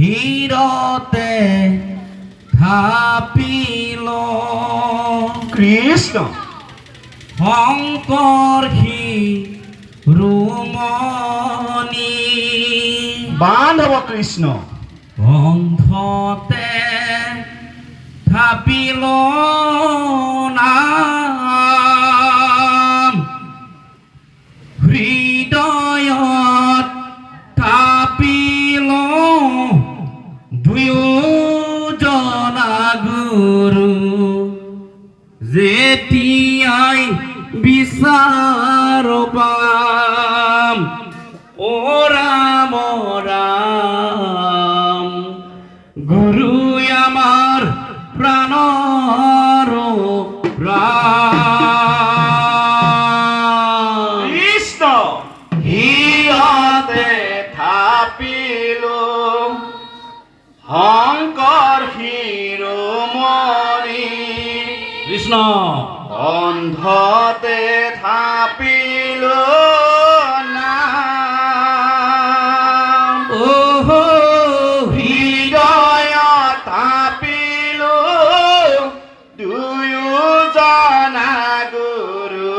হিরতে থাপিল কৃষ্ণ শঙ্কৰ শিৰোমণি বান্ধৱ কৃষ্ণ অন্ধতে থাপিল নাম হৃদয়ত থাপিল দুয়োজনা গুৰু যেতিয়াই বিচাৰ পাম ও ৰাম ৰাম গুৰু আমাৰ প্ৰাণৰ প্ৰাণ কৃষ্ণ হিয়তে থাপিলো শংকৰ শিৰোমণি কৃষ্ণ অন্ধতে থাপিলো নাম ওহো হৃদয়ত থাপিলো দুয়োজনা গুৰু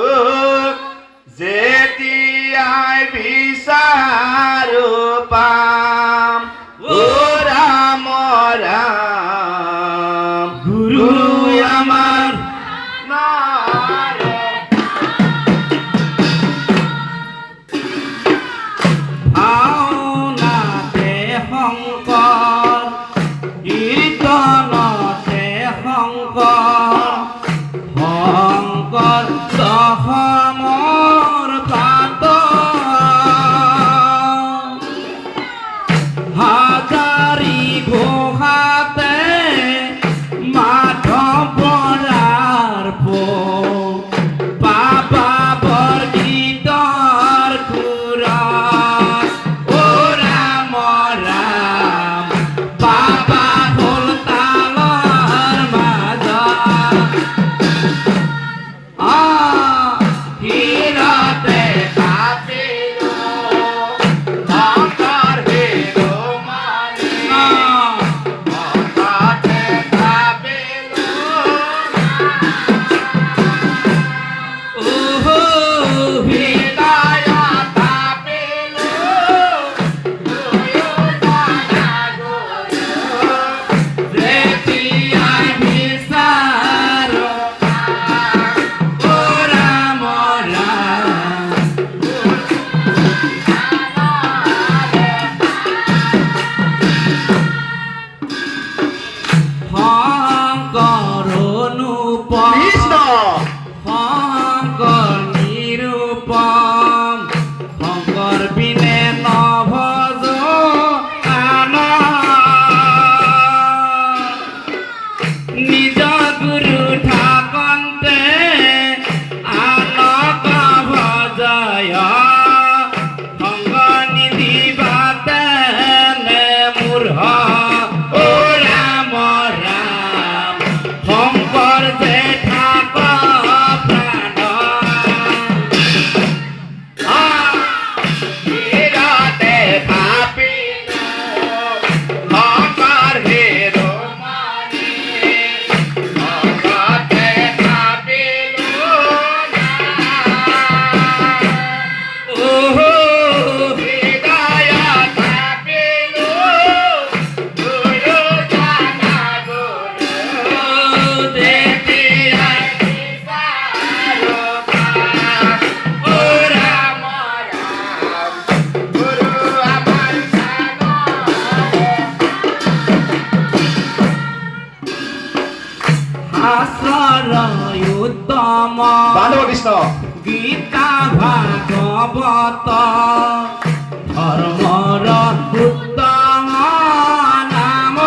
যেতিয়াই বিচাৰো পাম ও ৰাম ৰাম গুৰু আমাৰ ভাওনাতে শংকৰ কীৰ্তনতে শংকৰ শংকৰ দশমৰ পাত হাজাৰী ঘোষাতে মাধৱ বৰাৰ বাবা বৰগীতৰ সুৰত ও ৰাম ৰাম বাবা হ'ল তালৰ মাজত হীৰতে থাপিলো শংকৰ শিৰোমণি অন্ধতে থাপিলো হৃদয়ত থাপিলো দুয়োজনা গুৰু যেতিয়াই বিচাৰ ও ৰাম ৰাম শংকৰ অনুপম কৃষ্ণ শংকৰ নিৰূপম শংকৰ বিনে নভজ আন নিজ গুৰু থাকন্তে আনক ভজয় সংগ নিদিবাতে নে মূঢ় ও ৰাম ৰাম শংকৰ যে থাক প্ৰাণ হৃদয়তে থাপিলো শংকৰ শিৰোমণি অন্ধতে থাপিলো ওহো হৃদয়ত থাপিলো দুয়োজনা গুৰু যেতিয়াই বিচাৰো পাম ও ৰাম ৰাম গুৰু আমাৰ শাস্ত্ৰৰ উত্তম বান্ধৱ কৃষ্ণ গীতা ভাগৱত ধৰ্মৰ উত্তম নাম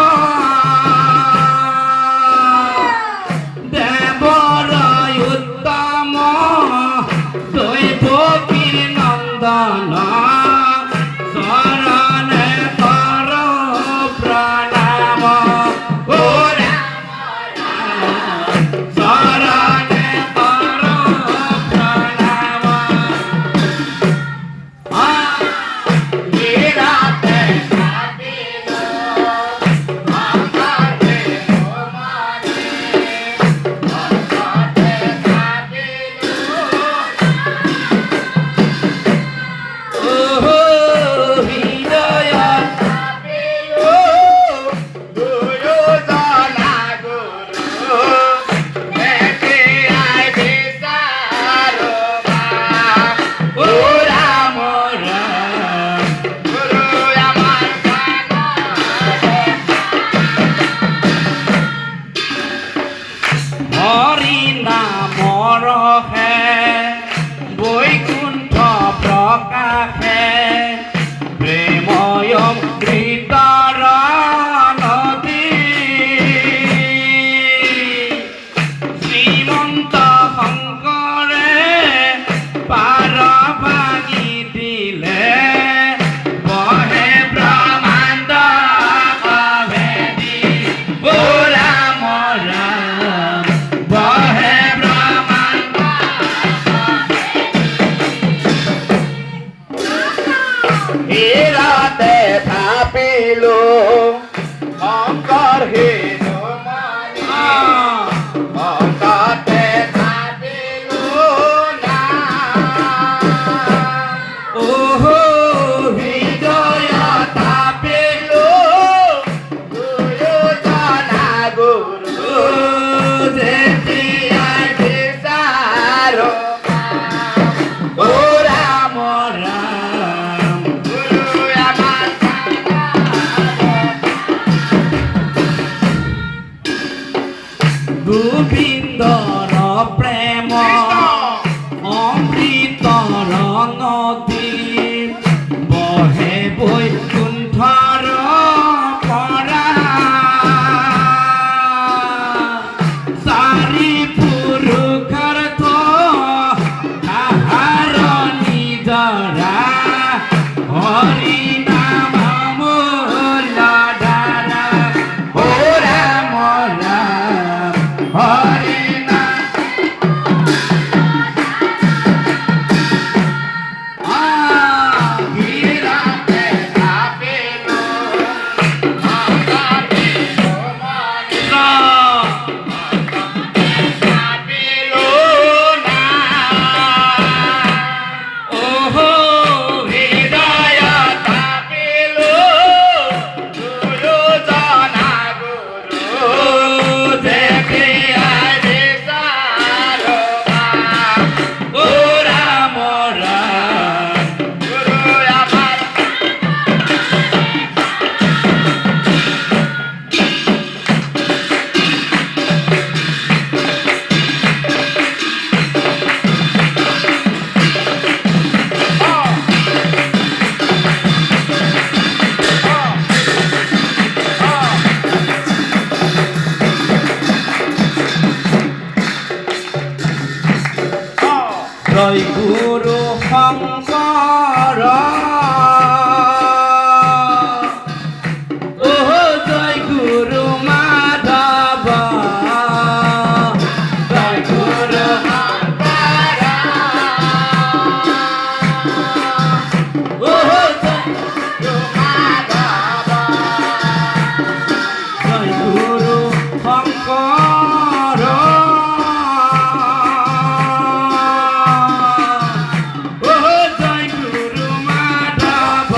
জয় গুরু শঙ্কর ও জয় গুরু মাধব জয় গুরু ও জয় গুরু শঙ্কর ও জয় গুরু মাধব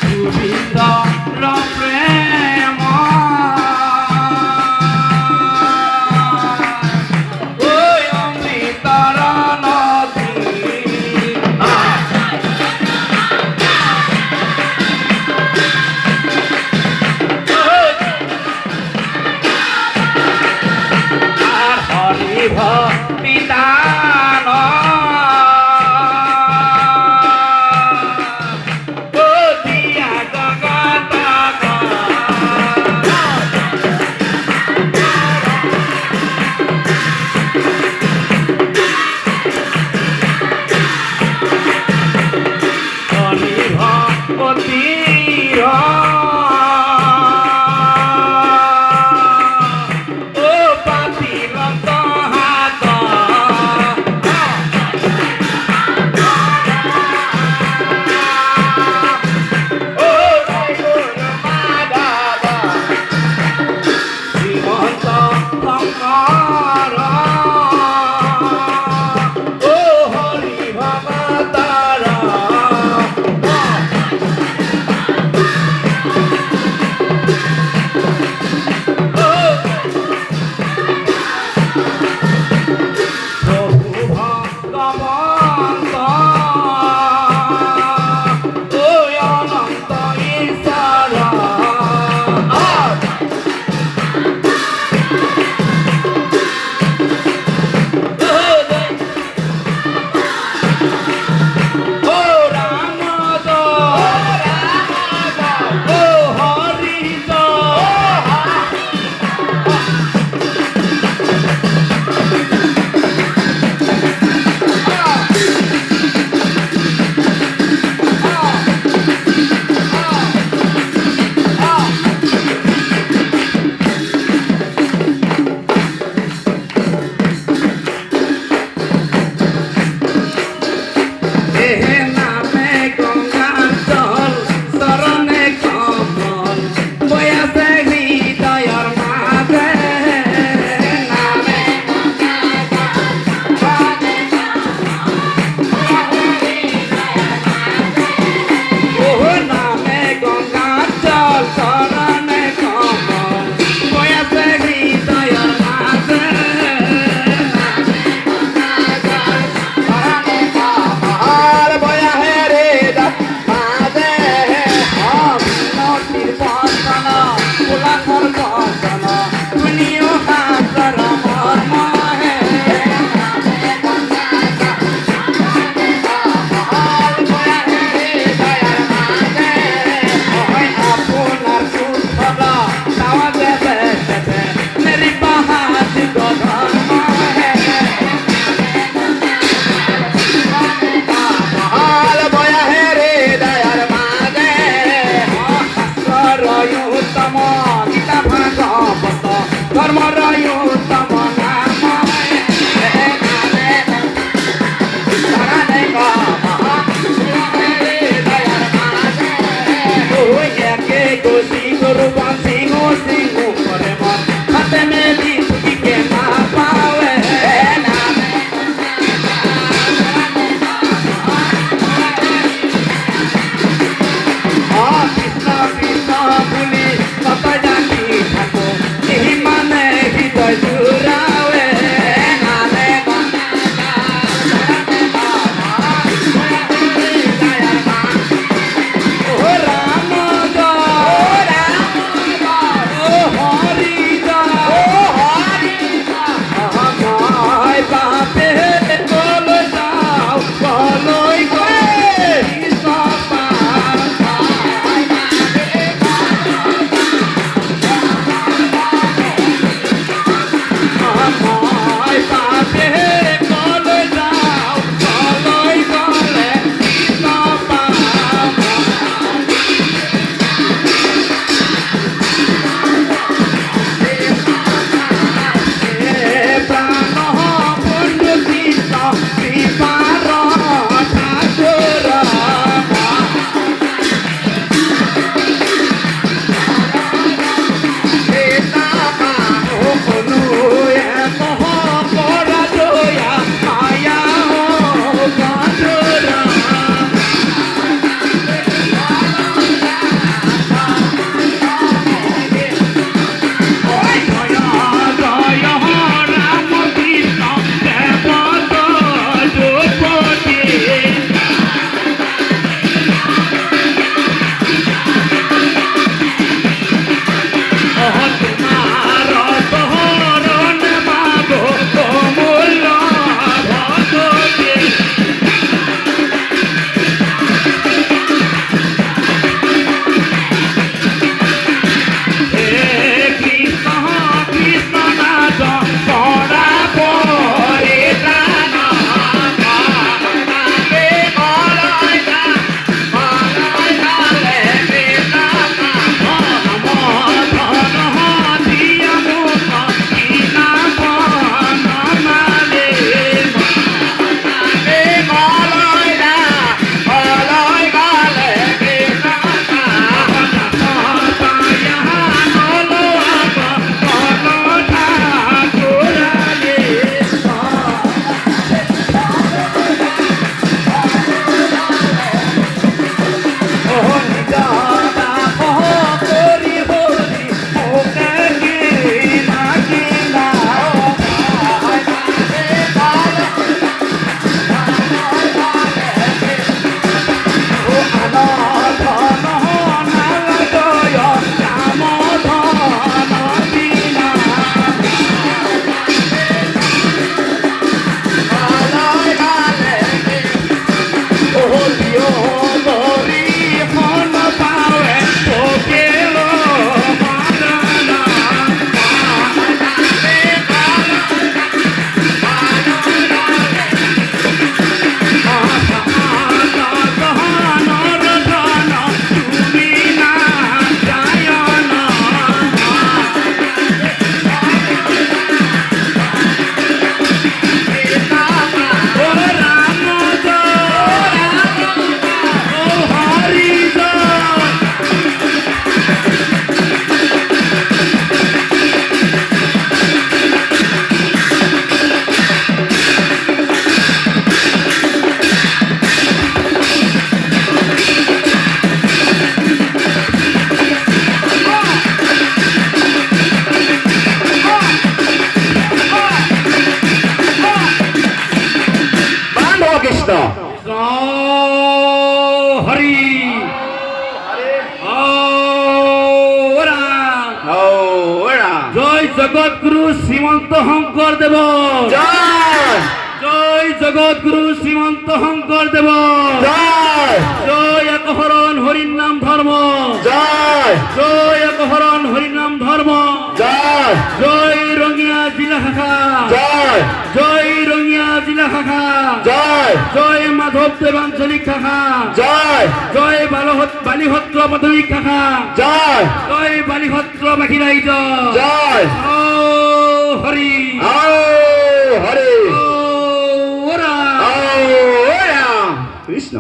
গোবিন্দর প্রেম ওই অমৃতর নদী আর হরি ভক্তি দান ও দিয়া জগত হরি ভক্তি ও পাতিল হাত ও শ্রীমন্ত শঙ্কর ও হরি ভগতার প্রভু ভগবন্ত ও অনন্ত ঈশ্বর কৃষ্ণ কৃষ্ণ হরি ও রাম ও রাম জয় জগৎগুরু শ্রীমন্ত শঙ্কর দেব জয় জয় জগৎগুরু শ্রীমন্ত শঙ্কর দেব জয় জয় একহরণ হরির নাম ধর্ম জয় জয় একহরণ হরির নাম ধর্ম জয় জয় রঙিয়া জিলা শাখা জয় জয় রঙিয়া জিলা শাখা জয় জয় মাধব দেব আঞ্চলিক শাখা জয় জয় বালিহত্র প্রাথমিক শাখা জয় জয় বালিহত্র বাসী ৰাইজ জয় ও হৰি ও হরে ও রাম ও রাম কৃষ্ণ